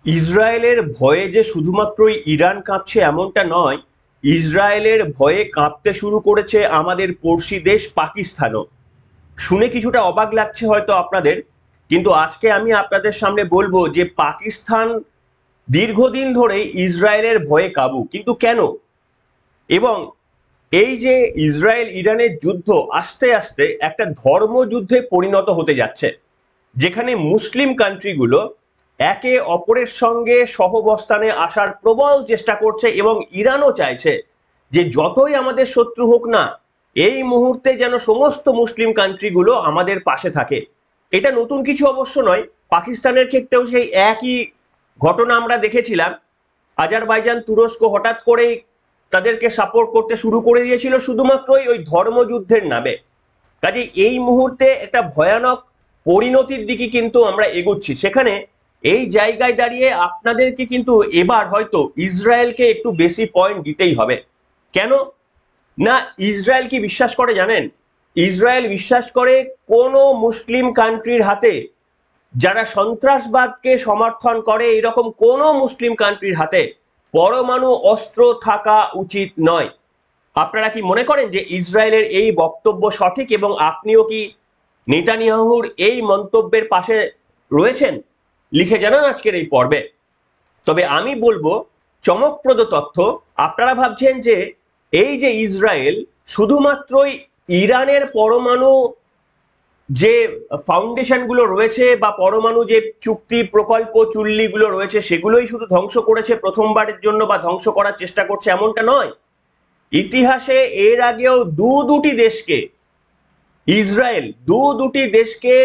ইসরায়েলের ভয়ে যে শুধুমাত্রই ইরান কাঁপছে এমনটা নয়। ইসরায়েলের ভয়ে কাঁপতে শুরু করেছে আমাদের পড়শি দেশ পাকিস্তানও। শুনে কিছুটা অবাক লাগছে হয়তো আপনাদের, কিন্তু আজকে আমি আপনাদের সামনে বলবো যে পাকিস্তান দীর্ঘদিন ধরে ইসরায়েলের ভয়ে কাবু, কিন্তু কেন? এবং এই যে ইসরায়েল ইরানের যুদ্ধ আস্তে আস্তে একটা ধর্মযুদ্ধে পরিণত হতে যাচ্ছে, যেখানে মুসলিম কান্ট্রিগুলো একে অপরের সঙ্গে সহবস্থানে আসার প্রবল চেষ্টা করছে এবং ইরানও চাইছে যে যতই আমাদের শত্রু হোক না, এই মুহূর্তে যেন সমস্ত মুসলিম কান্ট্রিগুলো আমাদের পাশে থাকে। এটা নতুন কিছু অবশ্য নয়, পাকিস্তানের ক্ষেত্রেও সেই একই ঘটনা আমরা দেখেছিলাম। আজারবাইজান তুরস্ক হঠাৎ করেই তাদেরকে সাপোর্ট করতে শুরু করে দিয়েছিল শুধুমাত্রই ওই ধর্মযুদ্ধের নামে। কাজে এই মুহূর্তে একটা ভয়ানক পরিণতির দিকে কিন্তু আমরা এগোচ্ছি। সেখানে এই জায়গায় দাঁড়িয়ে আপনাদেরকে কিন্তু এবার হয়তো ইসরায়েলকে একটু বেশি পয়েন্ট দিতেই হবে। কেন না? ইসরায়েল কি বিশ্বাস করে জানেন? ইসরায়েল বিশ্বাস করে কোন মুসলিম কান্ট্রির হাতে, যারা সন্ত্রাসবাদকে সমর্থন করে এরকম কোন মুসলিম কান্ট্রির হাতে পরমাণু অস্ত্র থাকা উচিত নয়। আপনারা কি মনে করেন যে ইসরায়েলের এই বক্তব্য সঠিক এবং আপনিও কি নেতানিয়াহুর এই মন্তব্যের পাশে রয়েছেন? লিখে জানান আজকের এই পর্বে। তবে আমি বলবো চমকপ্রদ তথ্য। আপনারা ভাবছেন যে এই যে ইসরায়েল শুধুমাত্রই ইরানের পরমাণু যে ফাউন্ডেশন গুলো রয়েছে বা পরমাণু যে চুক্তি প্রকল্প চুল্লিগুলো রয়েছে সেগুলোই শুধু ধ্বংস করেছে প্রথমবারের জন্য বা ধ্বংস করার চেষ্টা করছে এমনটা নয়। ইতিহাসে এর আগেও দুটি দেশকে, ইসরায়েল দুটি দেশকে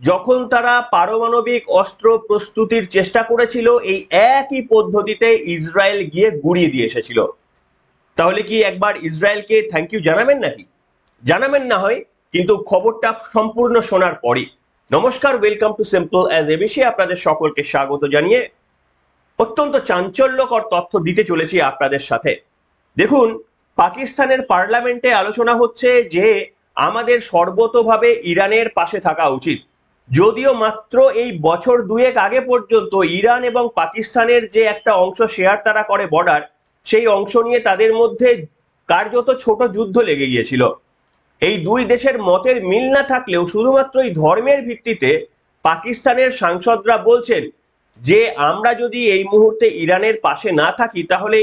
যখন তারা পারমাণবিক অস্ত্র প্রস্তুতির চেষ্টা করেছিল, এই একই পদ্ধতিতে ইসরায়েল গিয়ে গুড়িয়ে দিয়ে এসেছিল। তাহলে কি একবার ইসরায়েলকে থ্যাংক ইউ জানাবেন নাকি? জানাবেন না হয়, কিন্তু খবরটা সম্পূর্ণ শোনার পরই। নমস্কার, welcome to simple as ABC. আপনাদের সকলকে স্বাগত জানিয়ে অত্যন্ত চাঞ্চল্যকর তথ্য দিতে চলেছি আপনাদের সাথে। দেখুন, পাকিস্তানের পার্লামেন্টে আলোচনা হচ্ছে যে আমাদের সর্বতোভাবে ইরানের পাশে থাকা উচিত। যদিও মাত্র এই বছর দুয়েক আগে পর্যন্ত ইরান এবং পাকিস্তানের যে একটা অংশ শেয়ার তারা করে বর্ডার, সেই অংশ নিয়ে তাদের মধ্যে কার্যত ছোট যুদ্ধ লেগে গিয়েছিল। এই দুই দেশের মতের মিল না থাকলেও শুধুমাত্র এই ধর্মের ভিত্তিতে পাকিস্তানের সাংসদরা বলছেন যে আমরা যদি এই মুহূর্তে ইরানের পাশে না থাকি তাহলে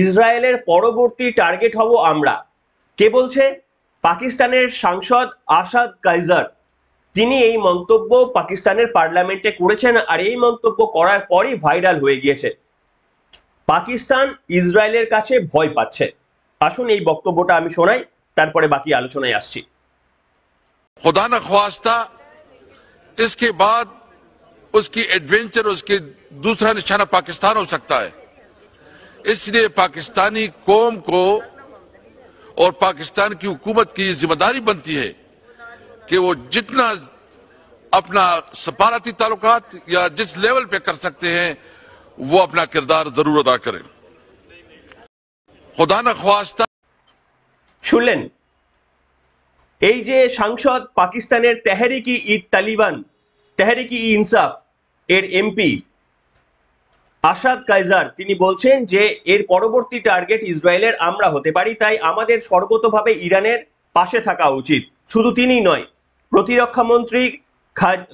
ইসরায়েলের পরবর্তী টার্গেট হব আমরা। কে বলছে? পাকিস্তানের সাংসদ আসাদ কাইজার। তিনি এই মন্তব্য পাকিস্তানের পার্লামেন্টে করেছেন, আর এই মন্তব্য করার পরই ভাইরাল হয়ে গিয়েছে। পাকিস্তান ইসরায়েলের কাছে ভয় পাচ্ছে। আসুন এই বক্তব্যটা আমি শোনাই, তারপরে বাকি আলোচনায় আসছি। खुदा न ख्वास्ता इसके बाद उसकी एडवेंचर, उसकी दूसरा निशाना पाकिस्तान हो सकता है। इसलिए पाकिस्तानी कौम को और पाकिस्तान की हुकूमत की जिम्मेदारी बनती है कि वो जितना अपना सफारती ताल्लुकात या जिस लेवल पे कर सकते हैं वो अपना किरदार जरूर अदा करें। खुदा न ख्वास्ता শুনলেন? এই যে সাংসদ পাকিস্তানের তেহরিকি ই তালিবান, তেহরিকি ই ইনসাফ এর এমপি আসাদ কাইজার, তিনি বলছেন যে এর পরবর্তী টার্গেট ইসরায়েলের আমরা হতে পারি, তাই আমাদের সর্বতোভাবে ইরানের পাশে থাকা উচিত। শুধু তিনি নয়, প্রতিরক্ষা মন্ত্রী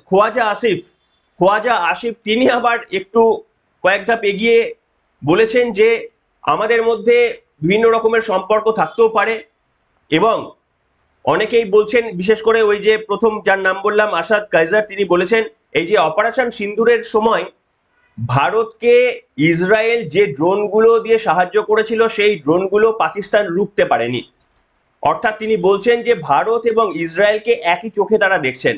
খোয়াজা আসিফ তিনি আবার একটু কয়েক ধাপ এগিয়ে বলেছেন যে আমাদের মধ্যে বিভিন্ন রকমের সম্পর্ক থাকতেও পারে। এবং অনেকেই বলছেন, বিশেষ করে ওই যে প্রথম যার নাম বললাম আসাদ কাইজার, তিনি বলেছেন এই যে অপারেশন সিন্দুরের সময় ভারতকে ইসরায়েল যে ড্রোনগুলো দিয়ে সাহায্য করেছিল সেই ড্রোনগুলো পাকিস্তান রুখতে পারেনি। অর্থাৎ তিনি বলছেন যে ভারত এবং ইসরায়েলকে একই চোখে তারা দেখছেন।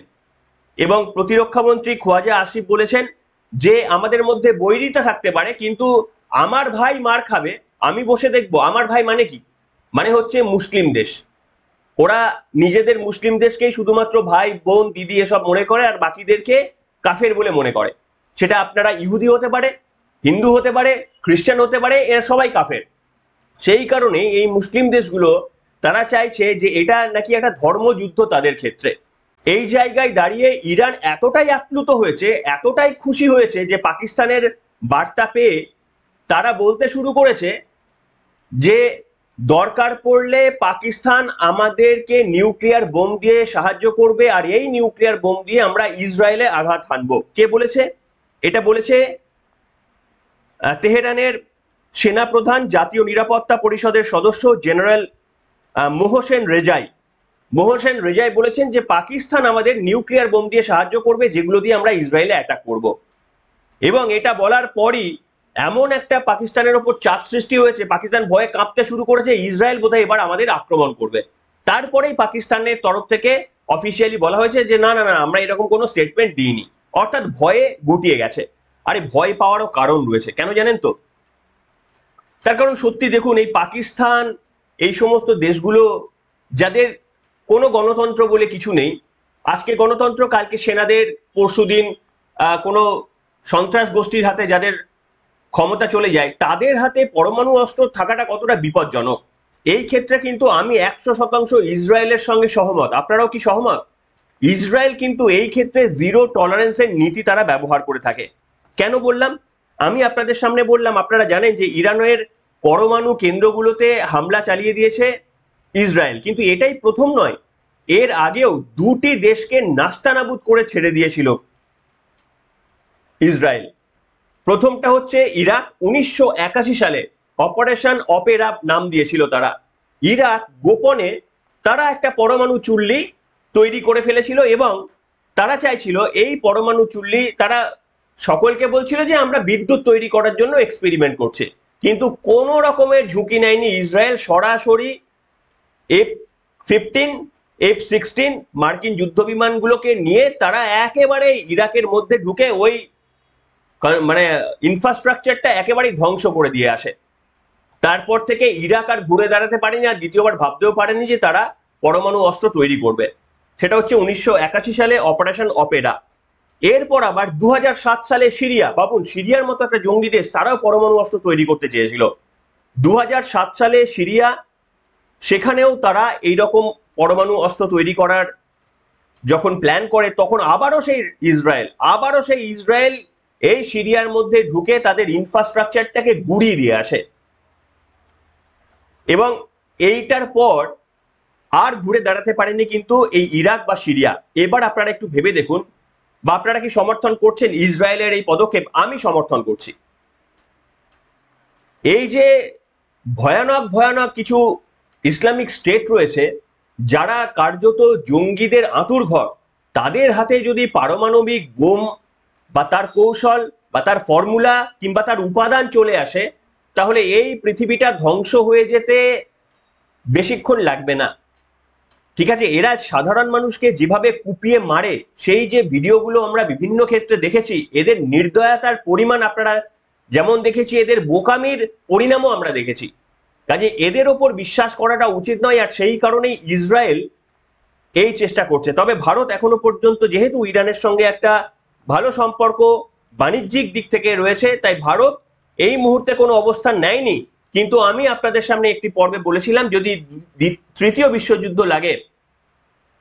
এবং প্রতিরক্ষা মন্ত্রী খোয়াজা আসিফ বলেছেন যে আমাদের মধ্যে বৈরিতা থাকতে পারে, কিন্তু আমার ভাই মার খাবে, আমি বসে দেখবো। আমার ভাই মানে কি? মানে হচ্ছে মুসলিম দেশ। ওরা নিজেদের মুসলিম দেশকেই শুধুমাত্র ভাই বোন দিদি এসব মনে করে, আর বাকিদেরকে কাফের বলে মনে করে। সেটা আপনারা ইহুদি হতে পারে, হিন্দু হতে পারে, খ্রিস্টান হতে পারে, এরা সবাই কাফের। সেই কারণে এই মুসলিম দেশগুলো তারা চাইছে যে এটা নাকি একটা ধর্মযুদ্ধ তাদের ক্ষেত্রে। এই জায়গায় দাঁড়িয়ে ইরান এতটাই আপ্লুত হয়েছে, এতটাই খুশি হয়েছে যে পাকিস্তানের বার্তা পেয়ে তারা বলতে শুরু করেছে যে দরকার পড়লে পাকিস্তান আমাদেরকে নিউক্লিয়ার বোম দিয়ে সাহায্য করবে, আর এই নিউক্লিয়ার বোম দিয়ে আমরা ইসরায়েলে আঘাত হানবো। কে বলেছে এটা? বলেছে তেহরানের সেনাপ্রধান, জাতীয় নিরাপত্তা পরিষদের সদস্য জেনারেল মোহসেন রেজাই। মোহসেন রেজাই বলেছেন যে পাকিস্তান আমাদের নিউক্লিয়ার বোম দিয়ে সাহায্য করবে, যেগুলো দিয়ে আমরা ইসরায়েলে অ্যাটাক করব। এবং এটা বলার পরই এমন একটা পাকিস্তানের ওপর চাপ সৃষ্টি হয়েছে, পাকিস্তান ভয়ে কাঁপতে শুরু করেছে, ইসরায়েল বোধহয় এবার আমাদের আক্রমণ করবে। তারপরেই পাকিস্তানের তরফ থেকে অফিসিয়ালি বলা হয়েছে যে না না না, আমরা এরকম কোনো স্টেটমেন্ট দিইনি, অর্থাৎ ভয়ে গুটিয়ে গেছে। আরে ভয় পাওয়ারও কারণ রয়েছে, কেন জানেন তো? তার কারণ সত্যি দেখুন, এই পাকিস্তান, এই সমস্ত দেশগুলো যাদের কোনো গণতন্ত্র বলে কিছু নেই, আজকে গণতন্ত্র, কালকে সেনাদের, পরশুদিন কোনো সন্ত্রাস গোষ্ঠীর হাতে যাদের ক্ষমতা চলে যায়, তাদের হাতে পরমাণু অস্ত্র থাকাটা কতটা বিপজ্জনক। এই ক্ষেত্রে কিন্তু আমি 100% ইসরায়েলের সঙ্গে সহমত। আপনারাও কি সহমত? ইসরায়েল কিন্তু এই ক্ষেত্রে জিরো টলারেন্সের নীতি তারা ব্যবহার করে থাকে। কেন বললাম? আমি আপনাদের সামনে বললাম, আপনারা জানেন যে ইরানের পরমাণু কেন্দ্রগুলোতে হামলা চালিয়ে দিয়েছে ইসরায়েল, কিন্তু এটাই প্রথম নয়, এর আগেও দুটি দেশকে নাস্তানাবুদ করে ছেড়ে দিয়েছিল ইসরায়েল। প্রথমটা হচ্ছে ইরাক, 1981 সালে অপারেশন অপেরা নাম দিয়েছিল তারা। ইরাক গোপনে তারা একটা পরমাণু চুল্লি তৈরি করে ফেলেছিল এবং তারা চাইছিল এই পরমাণু চুল্লি, তারা সকলকে বলছিল যে আমরা বিদ্যুৎ তৈরি করার জন্য এক্সপেরিমেন্ট করছে, কিন্তু কোনো রকমের ঝুঁকি নেয়নি ইসরায়েল। সরাসরি F-15, F-16 মার্কিন যুদ্ধ বিমানগুলোকে নিয়ে তারা একেবারে ইরাকের মধ্যে ঢুকে ওই মানে ইনফ্রাস্ট্রাকচারটা একেবারেই ধ্বংস করে দিয়ে আসে। তারপর থেকে ইরাক আর ঘুরে দাঁড়াতে পারেনি, আর দ্বিতীয়বার ভাবতেও পারেনি যে তারা পরমাণু অস্ত্র তৈরি করবে। সেটা হচ্ছে 1981 সালে অপারেশন অপেরা। এরপর আবার 2007 সালে সিরিয়া, ভাবুন সিরিয়ার মতো একটা জঙ্গি দেশ, তারাও পরমাণু অস্ত্র তৈরি করতে চেয়েছিল। 2007 সালে সিরিয়া, সেখানেও তারা এইরকম পরমাণু অস্ত্র তৈরি করার যখন প্ল্যান করে, তখন আবারও সেই ইসরায়েল এই সিরিয়ার মধ্যে ঢুকে তাদের ইনফ্রাস্ট্রাকচারটাকে গুড়িয়ে দিয়ে আসে। এবং এইটার পর আর ঘুরে দাঁড়াতে পারেনি কিন্তু এই ইরাক বা সিরিয়া। এবার আপনারা একটু ভেবে দেখুন, বা আপনারা কি সমর্থন করছেন ইসরায়েলের এই পদক্ষেপ? আমি সমর্থন করছি। এই যে ভয়ানক ভয়ানক কিছু ইসলামিক স্টেট রয়েছে, যারা কার্যত জঙ্গিদের আঁতুড়ঘর, তাদের হাতে যদি পারমাণবিক বোম বা তার কৌশল বা তার ফর্মুলা কিংবা তার উপাদান চলে আসে, তাহলে এই পৃথিবীটা ধ্বংস হয়ে যেতে বেশিক্ষণ লাগবে না। ঠিক আছে, এরা সাধারণ মানুষকে যেভাবে কুপিয়ে মারে, সেই যে ভিডিওগুলো আমরা বিভিন্ন ক্ষেত্রে দেখেছি, এদের নির্দয়তার পরিমাণ আপনারা যেমন দেখেছি, এদের বোকামির পরিণামও আমরা দেখেছি। কাজে এদের ওপর বিশ্বাস করাটা উচিত নয়, আর সেই কারণেই ইসরায়েল এই চেষ্টা করছে। তবে ভারত এখনো পর্যন্ত যেহেতু ইরানের সঙ্গে একটা ভালো সম্পর্ক বাণিজ্যিক দিক থেকে রয়েছে, তাই ভারত এই মুহূর্তে কোনো অবস্থান নেয়নি। কিন্তু আমি আপনাদের সামনে একটি পর্বে বলেছিলাম, যদি তৃতীয় বিশ্বযুদ্ধ লাগে,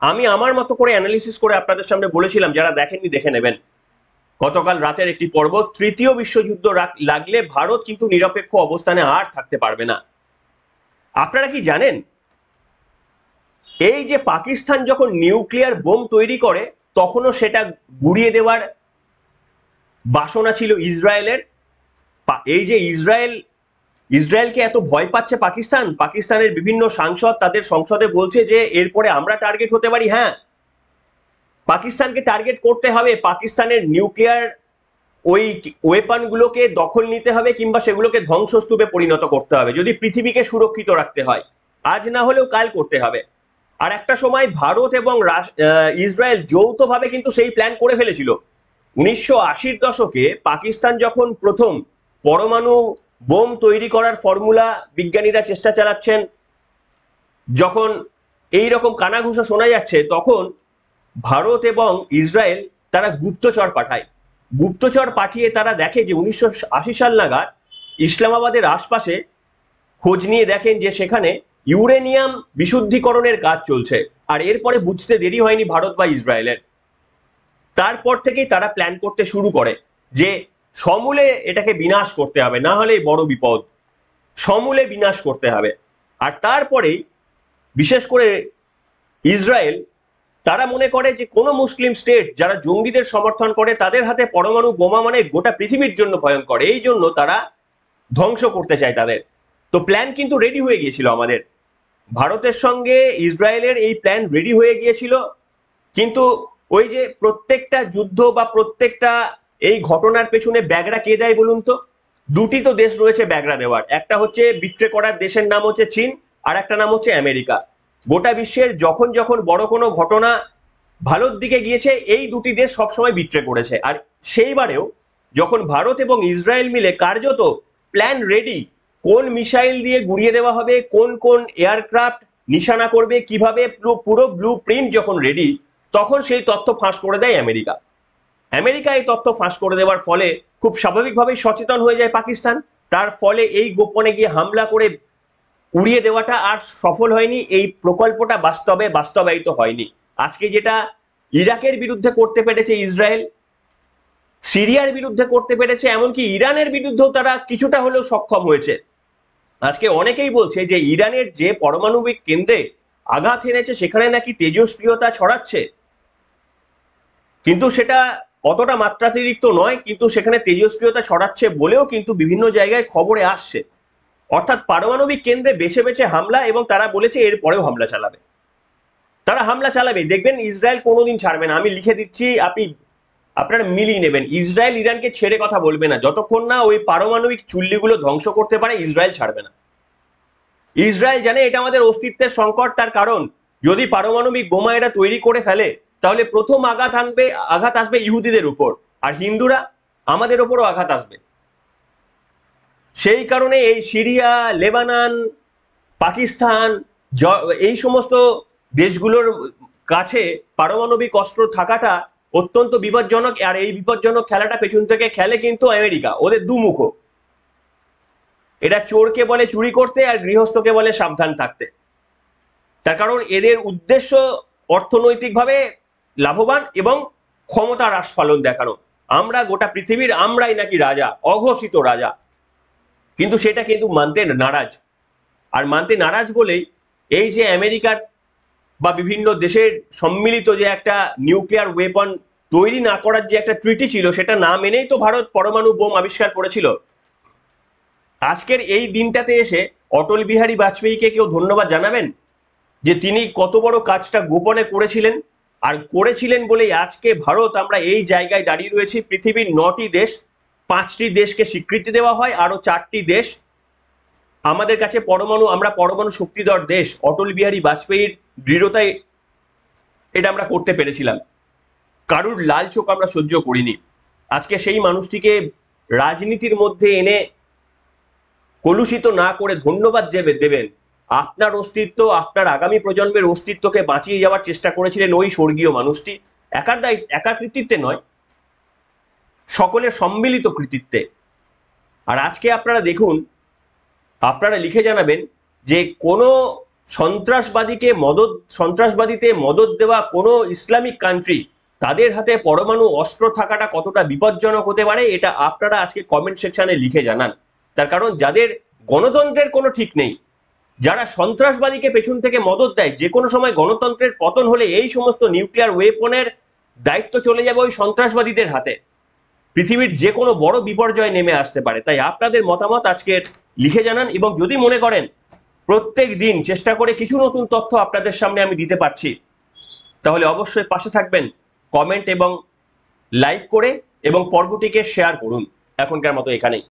আমি আমার মতো করে অ্যানালিসিস করে আপনাদের সামনে বলেছিলাম, যারা দেখেননি দেখে নেবেন, গতকাল রাতের একটি পর্ব, তৃতীয় বিশ্বযুদ্ধ লাগলে ভারত কিন্তু নিরপেক্ষ অবস্থানে আর থাকতে পারবে না। আপনারা কি জানেন, এই যে পাকিস্তান যখন নিউক্লিয়ার বোম তৈরি করে, তখনও সেটা গুড়িয়ে দেওয়ার বাসনা ছিল ইসরায়েলের। এই যে ইসরায়েলকে এত ভয় পাচ্ছে পাকিস্তানের বিভিন্ন সাংসদ তাদের সংসদে বলছে যে এরপরে আমরা টার্গেট হতে পারি। হ্যাঁ, পাকিস্তানকে টার্গেট করতে হবে, পাকিস্তানের নিউক্লিয়ার ওই ওয়েপনগুলোকে দখল নিতে হবে কিংবা সেগুলোকে ধ্বংসস্তূপে পরিণত করতে হবে, যদি পৃথিবীকে সুরক্ষিত রাখতে হয়। আজ না হলেও কাল করতে হবে। আর একটা সময় ভারত এবং ইসরায়েল যৌথভাবে কিন্তু সেই প্ল্যান করে ফেলেছিল। 1980-র দশকে পাকিস্তান যখন প্রথম পরমাণু বোম তৈরি করার ফর্মুলা বিজ্ঞানীরা চেষ্টা চালাচ্ছেন, যখন এই রকম কানাঘুষো শোনা যাচ্ছে, তখন ভারত এবং ইসরায়েল তারা গুপ্তচর পাঠিয়ে তারা দেখে যে 1980 সাল নাগাদ ইসলামাবাদের আশপাশে খোঁজ নিয়ে দেখেন যে সেখানে ইউরেনিয়াম বিশুদ্ধিকরণের কাজ চলছে। আর এরপরে বুঝতে দেরি হয়নি ভারত বা ইসরায়েলের। তারপর থেকেই তারা প্ল্যান করতে শুরু করে যে সমূলে এটাকে বিনাশ করতে হবে, না হলে বড় বিপদ। সমূলে বিনাশ করতে হবে। আর তারপরেই বিশেষ করে ইসরায়েল, তারা মনে করে যে কোনো মুসলিম স্টেট যারা জঙ্গিদের সমর্থন করে তাদের হাতে পরমাণু বোমা মানে গোটা পৃথিবীর জন্য ভয়ঙ্কর, এই জন্য তারা ধ্বংস করতে চায় তাদের। তো প্ল্যান কিন্তু রেডি হয়ে গিয়েছিল আমাদের, ভারতের সঙ্গে ইসরায়েলের এই প্ল্যান রেডি হয়ে গিয়েছিল। কিন্তু ওই যে প্রত্যেকটা যুদ্ধ বা প্রত্যেকটা এই ঘটনার পেছনে ব্যাগরা কে দেয় বলুন তো? দুটি তো দেশ রয়েছে ব্যাগরা দেওয়ার, একটা হচ্ছে বিট্রে করার দেশের নাম হচ্ছে চীন, আর একটা নাম হচ্ছে আমেরিকা। গোটা বিশ্বের যখন যখন বড় কোনো ঘটনা ভালোর দিকে গিয়েছে, এই দুটি দেশ সবসময় বিট্রে করেছে। আর সেইবারেও যখন ভারত এবং ইসরায়েল মিলে কার্যত প্ল্যান রেডি, কোন মিসাইল দিয়ে গুড়িয়ে দেওয়া হবে, কোন কোন এয়ারক্রাফট নিশানা করবে, কিভাবে, পুরো ব্লু প্রিন্ট যখন রেডি, তখন সেই তথ্য ফাঁস করে দেয় আমেরিকা। আমেরিকা এই তথ্য ফাঁস করে দেওয়ার ফলে খুব স্বাভাবিকভাবেই সচেতন হয়ে যায় পাকিস্তান। তার ফলে এই গোপনে গিয়ে হামলা করে উড়িয়ে দেওয়াটা আর সফল হয়নি, এই প্রকল্পটা বাস্তবায়িত হয়নি। আজকে যেটা ইরাকের বিরুদ্ধে করতে পেরেছে ইসরায়েল, সিরিয়ার বিরুদ্ধে করতে পেরেছে, এমনকি ইরানের বিরুদ্ধেও তারা কিছুটা হলেও সক্ষম হয়েছে। আজকে অনেকেই বলছে যে ইরানের যে পারমাণবিক কেন্দ্রে আঘাত এনেছে সেখানে নাকি তেজস্ক্রিয়তা ছড়াচ্ছে, কিন্তু সেটা অতটা মাত্রাতিরিক্ত নয়, কিন্তু সেখানে তেজস্ক্রিয়তা ছড়াচ্ছে বলেও কিন্তু বিভিন্ন জায়গায় খবরে আসছে। অর্থাৎ পারমাণবিক কেন্দ্রে বেছে বেছে হামলা, এবং তারা বলেছে এর পরেও হামলা চালাবে। তারা হামলা চালাবে, দেখবেন ইসরায়েল কোনোদিন ছাড়বে না। আমি লিখে দিচ্ছি, আপনারা মিলিয়ে নেবেন, ইসরায়েল ইরানকে ছেড়ে কথা বলবে না যতক্ষণ না ওই পারমাণবিক চুল্লিগুলো ধ্বংস করতে পারে, ইসরায়েল ছাড়বে না। ইসরায়েল জানে এটা আমাদের অস্তিত্বের সংকট, তার কারণ যদি পারমাণবিক বোমা এটা তৈরি করে ফেলে তাহলে প্রথম আঘাত আসবে ইহুদিদের উপর, আর হিন্দুরা আমাদের উপরও আঘাত আসবে। সেই কারণে এই সিরিয়া, লেবানন, পাকিস্তান, এই সমস্ত দেশগুলোর কাছে পারমাণবিক অস্ত্র থাকাটা অত্যন্ত বিপজ্জনক। আর এই বিপজ্জনক খেলাটা পেছন থেকে খেলে কিন্তু আমেরিকা, ওদের দুমুখ। এটা চোরকে বলে চুরি করতে, আর গৃহস্থকে বলে সাবধান থাকতে। তার কারণ এদের উদ্দেশ্য অর্থনৈতিকভাবে লাভবান এবং ক্ষমতার আস্ফালন দেখানো। আমরা গোটা পৃথিবীর আমরাই নাকি রাজা, অঘোষিত রাজা, কিন্তু সেটা কিন্তু মানতে নারাজ। আর মানতে নারাজ বলেই এই যে আমেরিকার বা বিভিন্ন দেশের সম্মিলিত যে একটা নিউক্লিয়ার ওয়েপন তৈরি না করার যে একটা ট্রিটি ছিল, সেটা না মেনেই তো ভারত পরমাণু বোম আবিষ্কার করেছিল। আজকের এই দিনটাতে এসে অটল বিহারী বাজপেয়ীকে কেউ ধন্যবাদ জানাবেন যে তিনি কত বড় কাজটা গোপনে করেছিলেন? আর করেছিলেন বলেই আজকে ভারত, আমরা এই জায়গায় দাঁড়িয়ে রয়েছি। পৃথিবীর 9টি দেশ, 5টি দেশকে স্বীকৃতি দেওয়া হয়, আরো 4টি দেশ আমাদের কাছে আমরা পরমাণু শক্তিধর দেশ। অটল বিহারী বাজপেয়ীর দৃঢ়তায় এটা আমরা করতে পেরেছিলাম, কারুর লাল চোখ আমরা সহ্য করিনি। আজকে সেই মানুষটিকে রাজনীতির মধ্যে এনে কলুষিত না করে ধন্যবাদ দেবেন। আপনার অস্তিত্ব, আপনার আগামী প্রজন্মের অস্তিত্বকে বাঁচিয়ে যাওয়ার চেষ্টা করেছিলেন ওই স্বর্গীয় মানুষটি, একার কৃতিত্বে নয়, সকলের সম্মিলিত কৃতিত্বে। আর আজকে আপনারা দেখুন, আপনারা লিখে জানাবেন যে কোনো সন্ত্রাসবাদীতে মদদ দেওয়া কোনো ইসলামিক কান্ট্রি, তাদের হাতে পরমাণু অস্ত্র থাকাটা কতটা বিপজ্জনক হতে পারে, এটা আপনারা আজকে কমেন্ট সেকশনে লিখে জানান। তার কারণ যাদের গণতন্ত্রের কোনো ঠিক নেই, যারা সন্ত্রাসবাদীকে পেছন থেকে মদদ দেয়, যে কোনো সময় গণতন্ত্রের পতন হলে এই সমস্ত নিউক্লিয়ার ওয়েপনের দায়িত্ব চলে যাবে ওই সন্ত্রাসবাদীদের হাতে। পৃথিবীর যে কোনো বড় বিপর্যয় নেমে আসতে পারে। তাই আপনাদের মতামত আজকে লিখে জানান, এবং যদি মনে করেন প্রত্যেক দিন চেষ্টা করে কিছু নতুন তথ্য আপনাদের সামনে আমি দিতে পারছি, তাহলে অবশ্যই পাশে থাকবেন কমেন্ট এবং লাইক করে, এবং পর্বটিকে শেয়ার করুন। এখনকার মতো এখানেই।